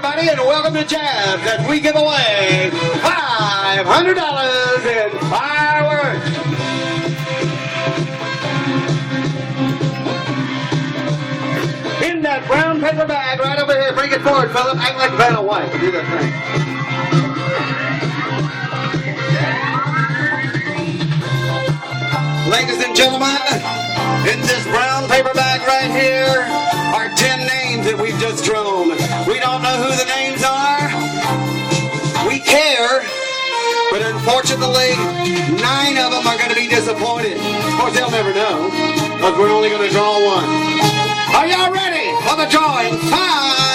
everybody, and welcome to Jabs as we give away $500 in fireworks. In that brown paper bag right over here. Bring it forward, Philip. Act like Vanna White. Do that thing. Ladies and gentlemen, in this brown paper bag right here are 10 names that we've just drawn. We don't know who the names are. We care, but unfortunately, 9 of them are going to be disappointed. Of course, they'll never know, because we're only going to draw one. Are y'all ready for the drawing? 5,